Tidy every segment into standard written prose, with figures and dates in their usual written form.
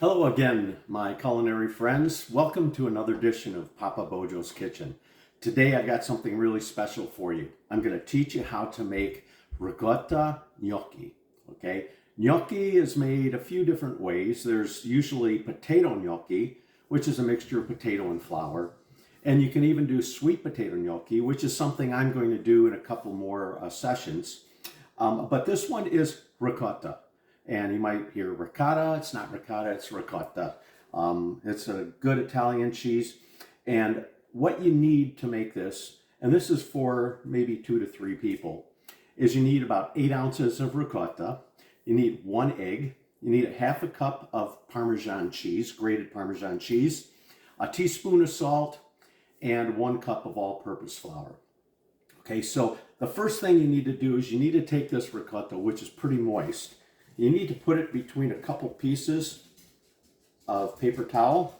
Hello again, my culinary friends. Welcome to another edition of Papa Bojo's Kitchen. Today I got something really special for you. I'm going to teach you how to make ricotta gnocchi. Okay, gnocchi is made a few different ways. There's usually potato gnocchi, which is a mixture of potato and flour. And you can even do sweet potato gnocchi, which is something I'm going to do in a couple more sessions. But this one is ricotta. And you might hear ricotta. It's not ricotta, it's ricotta. It's a good Italian cheese. And what you need to make this, and this is for maybe 2 to 3 people, is you need about 8 ounces of ricotta. You need 1 egg. You need a half a cup of Parmesan cheese, grated Parmesan cheese, a teaspoon of salt, and 1 cup of all-purpose flour. Okay, so the first thing you need to do is you need to take this ricotta, which is pretty moist. You need to put it between a couple pieces of paper towel,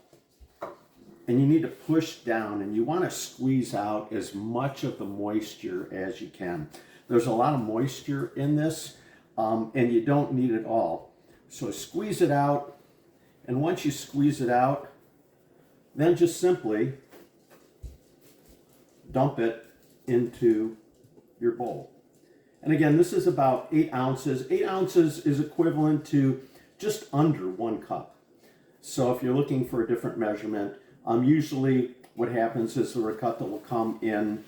and you need to push down, and you want to squeeze out as much of the moisture as you can. There's a lot of moisture in this, and you don't need it all. So squeeze it out, and once you squeeze it out, then just simply dump it into your bowl. And again, this is about 8 ounces. 8 ounces is equivalent to just under 1 cup. So if you're looking for a different measurement, usually what happens is the ricotta will come in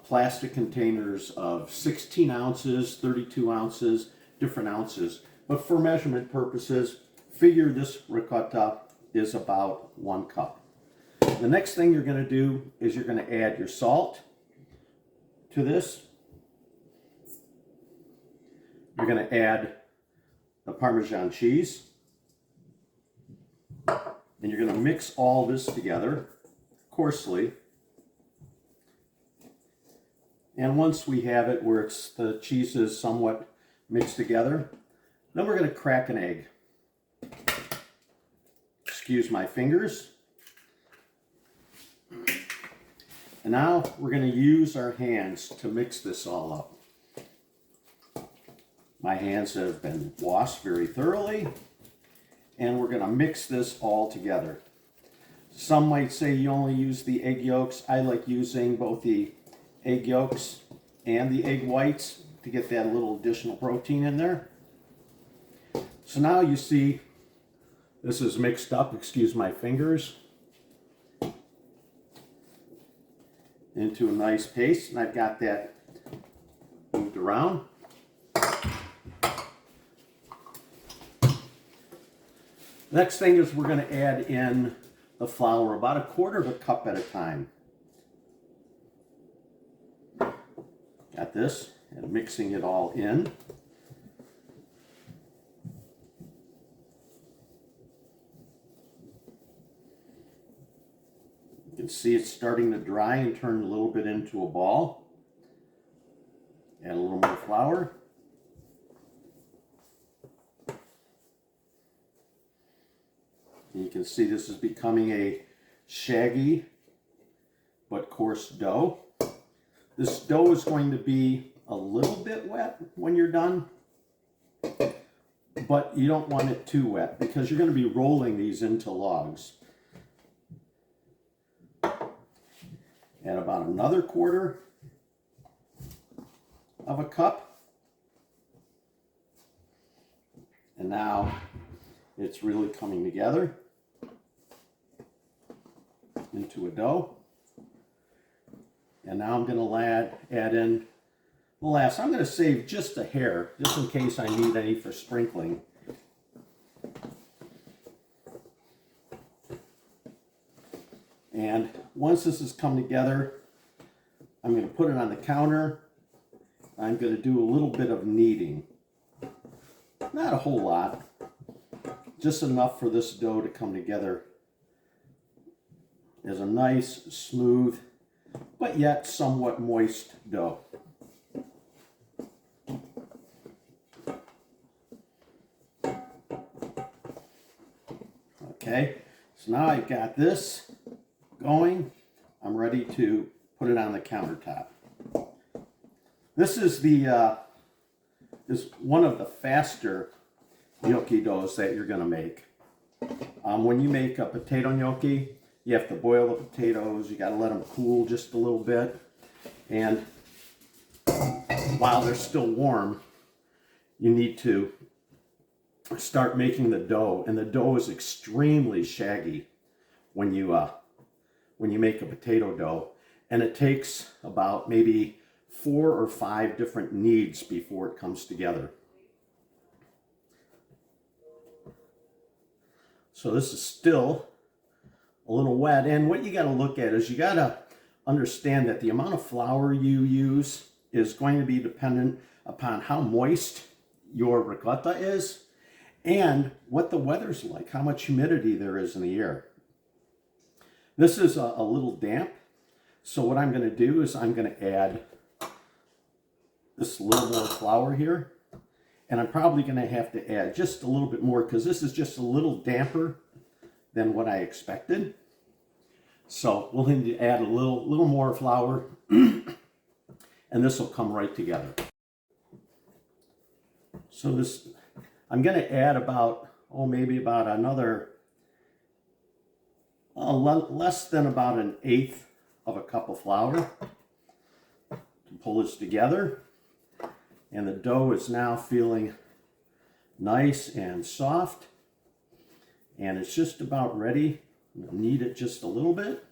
plastic containers of 16 ounces, 32 ounces, different ounces. But for measurement purposes, figure this ricotta is about 1 cup. The next thing you're going to do is you're going to add your salt to this. You're going to add the Parmesan cheese, and you're going to mix all this together coarsely. And once we have it where the cheese is somewhat mixed together, then we're going to crack an egg. Excuse my fingers. And now we're going to use our hands to mix this all up. My hands have been washed very thoroughly, and we're going to mix this all together. Some might say you only use the egg yolks. I like using both the egg yolks and the egg whites to get that little additional protein in there. So now you see this is mixed up, excuse my fingers, into a nice paste, and I've got that moved around. Next thing is we're going to add in the flour, about 1/4 cup at a time. Got this, and mixing it all in. You can see it's starting to dry and turn a little bit into a ball. Add a little more flour. And you can see this is becoming a shaggy but coarse dough. This dough is going to be a little bit wet when you're done, but you don't want it too wet because you're going to be rolling these into logs. Add about another 1/4 of a cup. And now it's really coming together into a dough. And now I'm going to add in the last. I'm going to save just a hair, just in case I need any for sprinkling. And once this has come together, I'm going to put it on the counter. I'm going to do a little bit of kneading. Not a whole lot, just enough for this dough to come together as a nice, smooth, but yet somewhat moist dough. Okay, so now I've got this going. I'm ready to put it on the countertop. This is one of the faster gnocchi doughs that you're going to make. When you make a potato gnocchi, you have to boil the potatoes. You got to let them cool just a little bit. And while they're still warm, you need to start making the dough. And the dough is extremely shaggy when you make a potato dough. And it takes about maybe 4 or 5 different kneads before it comes together. So this is still a little wet. And what you got to look at is you got to understand that the amount of flour you use is going to be dependent upon how moist your ricotta is and what the weather's like, how much humidity there is in the air. This is a little damp. So what I'm going to do is I'm going to add this little more flour here. And I'm probably going to have to add just a little bit more because this is just a little damper than what I expected. So we'll need to add a little more flour and this will come right together. So this, I'm going to add about, maybe about another, less than about 1/8 of a cup of flour to pull this together. And the dough is now feeling nice and soft. And it's just about ready. We'll knead it just a little bit.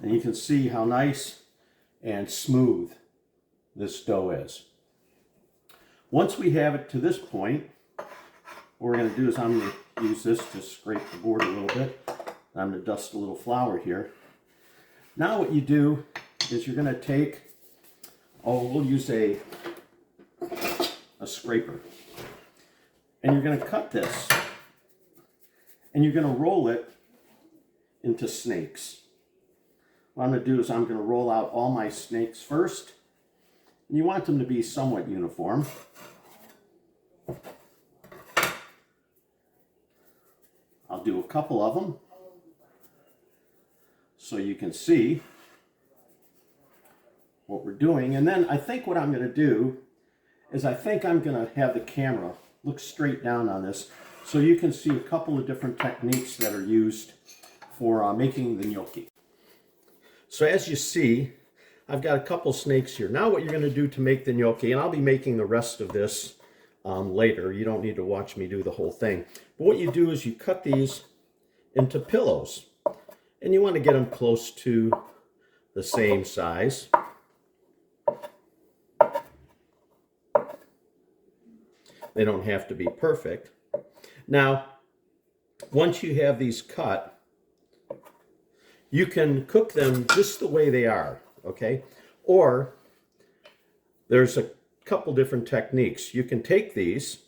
And you can see how nice and smooth this dough is. Once we have it to this point, what we're going to do is I'm going to use this to scrape the board a little bit. I'm going to dust a little flour here. Now what you do is you're going to take, we'll use a scraper. And you're going to cut this. And you're going to roll it into snakes. What I'm going to do is I'm going to roll out all my snakes first. And you want them to be somewhat uniform. I'll do a couple of them so you can see what we're doing. And then I think what I'm going to do is I think I'm going to have the camera look straight down on this so you can see a couple of different techniques that are used for making the gnocchi. So as you see, I've got a couple snakes here. Now what you're going to do to make the gnocchi, and I'll be making the rest of this later. You don't need to watch me do the whole thing. But what you do is you cut these into pillows. And you want to get them close to the same size. They don't have to be perfect. Now, once you have these cut, you can cook them just the way they are, okay? Or there's a couple different techniques. You can take these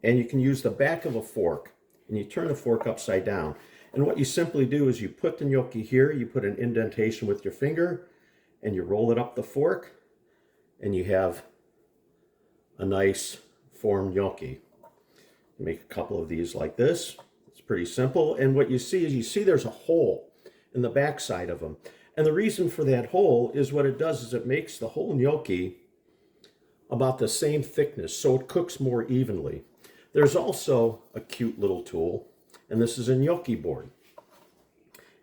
and you can use the back of a fork and you turn the fork upside down. And what you simply do is you put the gnocchi here, you put an indentation with your finger and you roll it up the fork and you have a nice formed gnocchi. Make a couple of these like this. It's pretty simple. And what you see there's a hole in the back side of them. And the reason for that hole is what it does is it makes the whole gnocchi about the same thickness, so it cooks more evenly. There's also a cute little tool, and this is a gnocchi board.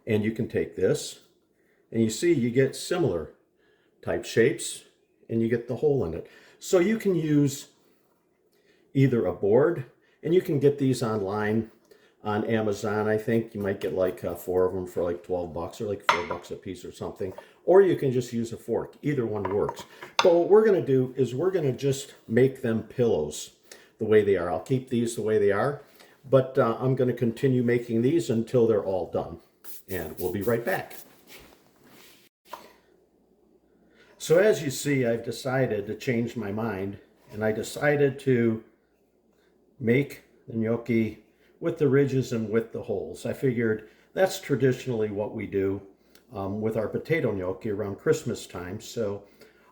And you can take this, and you see you get similar type shapes, and you get the hole in it. So you can use either a board, and you can get these online on Amazon. I think you might get like 4 of them for like 12 bucks or like $4 a piece or something. Or you can just use a fork. Either one works. But what we're going to do is we're going to just make them pillows the way they are. I'll keep these the way they are. But I'm going to continue making these until they're all done. And we'll be right back. So as you see, I've decided to change my mind. And I decided to make the gnocchi with the ridges and with the holes. I figured that's traditionally what we do with our potato gnocchi around Christmas time. So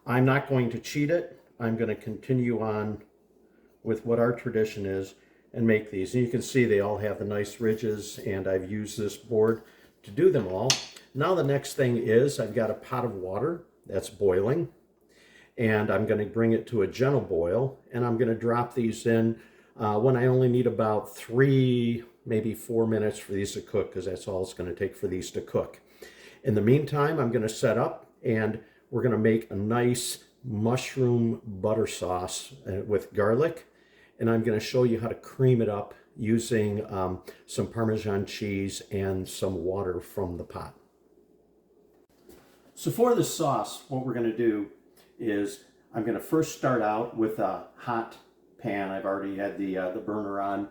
I'm not going to cheat it. I'm going to continue on with what our tradition is and make these. And you can see they all have the nice ridges, and I've used this board to do them all. Now the next thing is I've got a pot of water that's boiling, and I'm going to bring it to a gentle boil, and I'm going to drop these in when I only need about 3, maybe 4 minutes for these to cook, because that's all it's going to take for these to cook. In the meantime, I'm going to set up, and we're going to make a nice mushroom butter sauce with garlic, and I'm going to show you how to cream it up using some Parmesan cheese and some water from the pot. So for the sauce, what we're going to do is I'm going to first start out with a hot pan. I've already had the burner on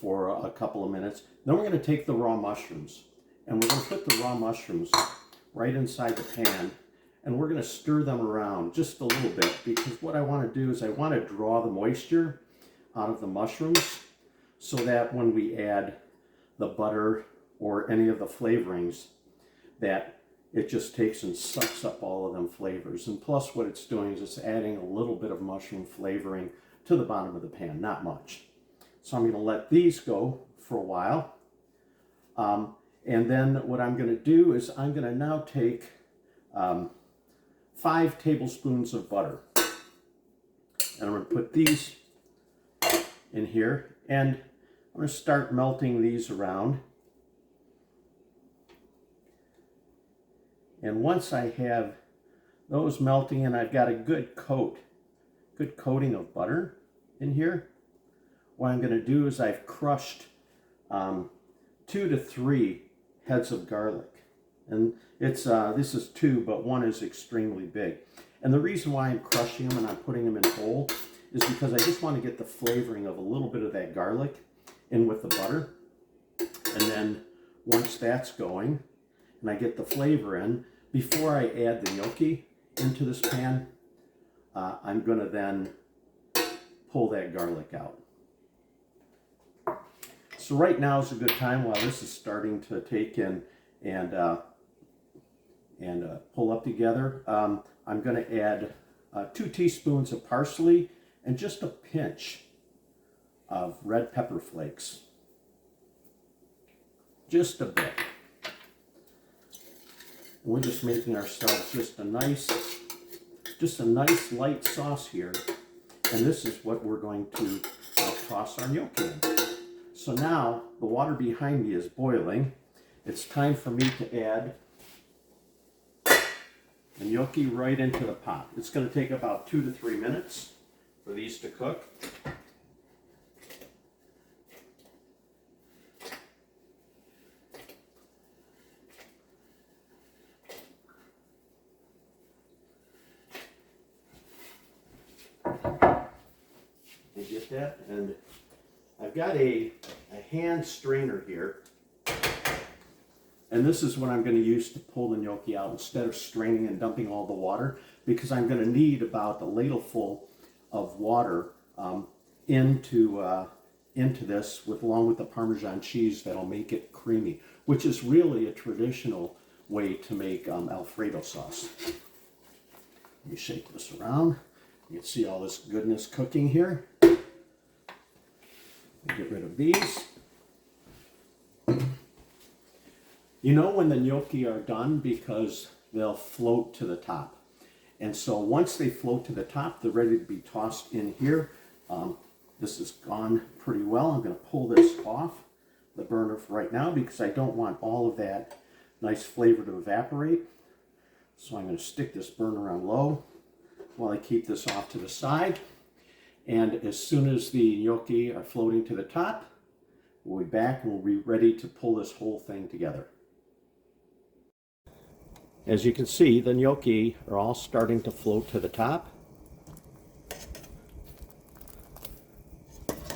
for a couple of minutes. Then we're going to take the raw mushrooms, and we're going to put the raw mushrooms right inside the pan, and we're going to stir them around just a little bit, because what I want to do is I want to draw the moisture out of the mushrooms so that when we add the butter or any of the flavorings, that it just takes and sucks up all of them flavors. And plus what it's doing is it's adding a little bit of mushroom flavoring to the bottom of the pan, not much. So I'm going to let these go for a while. And then what I'm going to do is I'm going to now take 5 tablespoons of butter. And I'm going to put these in here, and I'm going to start melting these around. And once I have those melting and I've got a good coating of butter in here, what I'm going to do is I've crushed 2 to 3 heads of garlic. And it's this is 2, but 1 is extremely big. And the reason why I'm crushing them and I'm putting them in whole is because I just want to get the flavoring of a little bit of that garlic in with the butter. And then once that's going and I get the flavor in, before I add the gnocchi into this pan, I'm going to then pull that garlic out. So right now is a good time while this is starting to take in and pull up together. I'm going to add 2 teaspoons of parsley and just a pinch of red pepper flakes. Just a bit. We're just making ourselves just a nice light sauce here. And this is what we're going to toss our gnocchi in. So now the water behind me is boiling. It's time for me to add the gnocchi right into the pot. It's going to take about 2 to 3 minutes for these to cook. You get that? And I've got a hand strainer here. And this is what I'm going to use to pull the gnocchi out instead of straining and dumping all the water, because I'm going to need about a ladleful of water into this along with the Parmesan cheese that'll make it creamy, which is really a traditional way to make Alfredo sauce. Let me shake this around. You can see all this goodness cooking here. Get rid of these. You know when the gnocchi are done because they'll float to the top. And so once they float to the top, they're ready to be tossed in here. This has gone pretty well. I'm going to pull this off the burner for right now because I don't want all of that nice flavor to evaporate. So I'm going to stick this burner on low while I keep this off to the side. And as soon as the gnocchi are floating to the top, we'll be back and we'll be ready to pull this whole thing together. As you can see, the gnocchi are all starting to float to the top.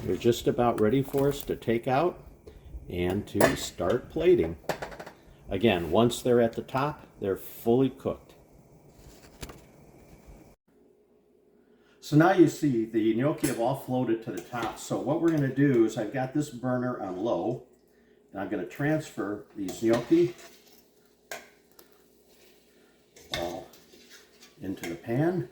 They're just about ready for us to take out and to start plating. Again, once they're at the top, they're fully cooked. So now you see the gnocchi have all floated to the top. So what we're going to do is I've got this burner on low, and I'm going to transfer these gnocchi all into the pan.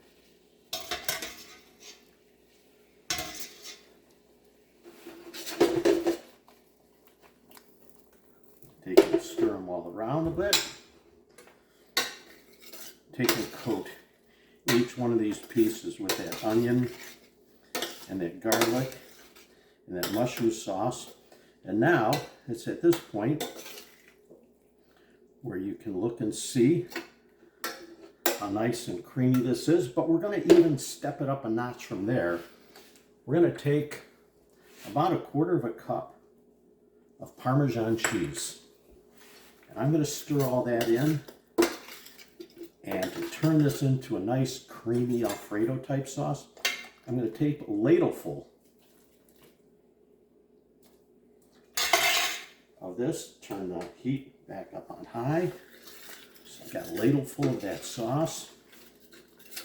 Take and stir them all around a bit. take and coat each one of these pieces with that onion and that garlic and that mushroom sauce. And now it's at this point where you can look and see how nice and creamy this is, but we're going to even step it up a notch from there. We're going to take about 1/4 cup of Parmesan cheese. And I'm going to stir all that in. And to turn this into a nice creamy Alfredo type sauce, I'm going to take a ladleful of this, turn the heat back up on high. So I've got a ladleful of that sauce,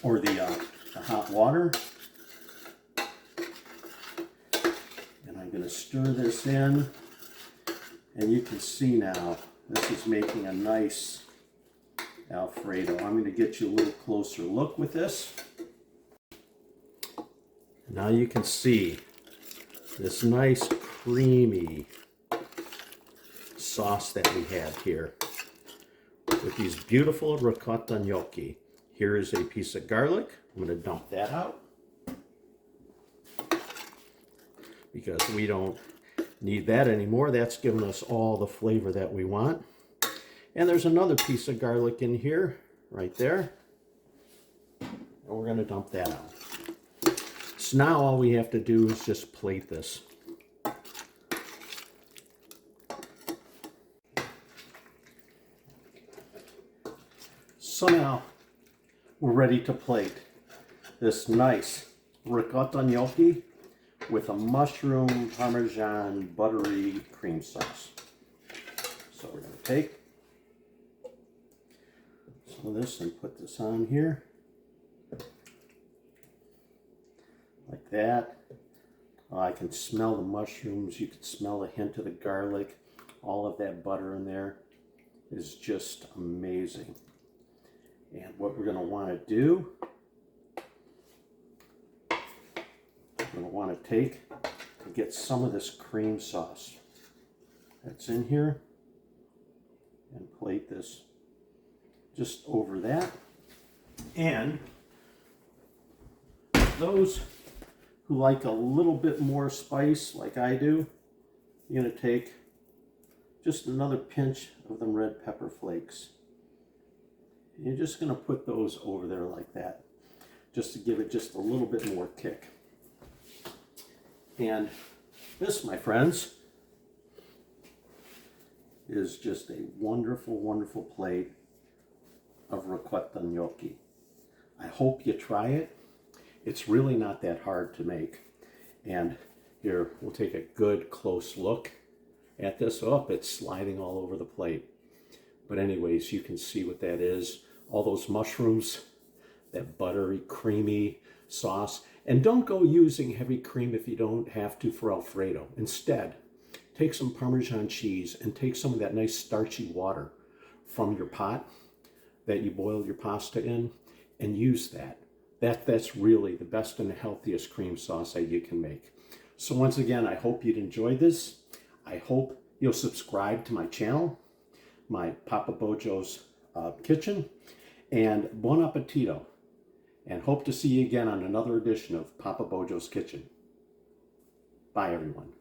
or the hot water. And I'm going to stir this in, and you can see now this is making a nice Alfredo. I'm going to get you a little closer look with this. Now you can see this nice creamy sauce that we have here with these beautiful ricotta gnocchi. Here is a piece of garlic. I'm going to dump that out because we don't need that anymore. That's given us all the flavor that we want. And there's another piece of garlic in here, right there. And we're going to dump that out. So now all we have to do is just plate this. So now we're ready to plate this nice ricotta gnocchi with a mushroom Parmesan buttery cream sauce. So we're going to take some of this and put this on here like that. I can smell the mushrooms. You can smell a hint of the garlic. All of that butter in there is just amazing. And what we're going to want to do, we're going to want to take and get some of this cream sauce that's in here and plate this just over that. And those who like a little bit more spice like I do, you're going to take just another pinch of them red pepper flakes. You're just going to put those over there like that, just to give it just a little bit more kick. And this, my friends, is just a wonderful, wonderful plate of ricotta gnocchi. I hope you try it. It's really not that hard to make. And here, we'll take a good close look at this. Oh, it's sliding all over the plate. But anyways, you can see what that is. All those mushrooms, that buttery, creamy sauce. And don't go using heavy cream if you don't have to for Alfredo. Instead, take some Parmesan cheese and take some of that nice starchy water from your pot that you boil your pasta in and use that. That's really the best and the healthiest cream sauce that you can make. So once again, I hope you'd enjoy this. I hope you'll subscribe to my channel, my Papa Bojo's Kitchen, and buon appetito. And hope to see you again on another edition of Papa Bojo's Kitchen. Bye, everyone.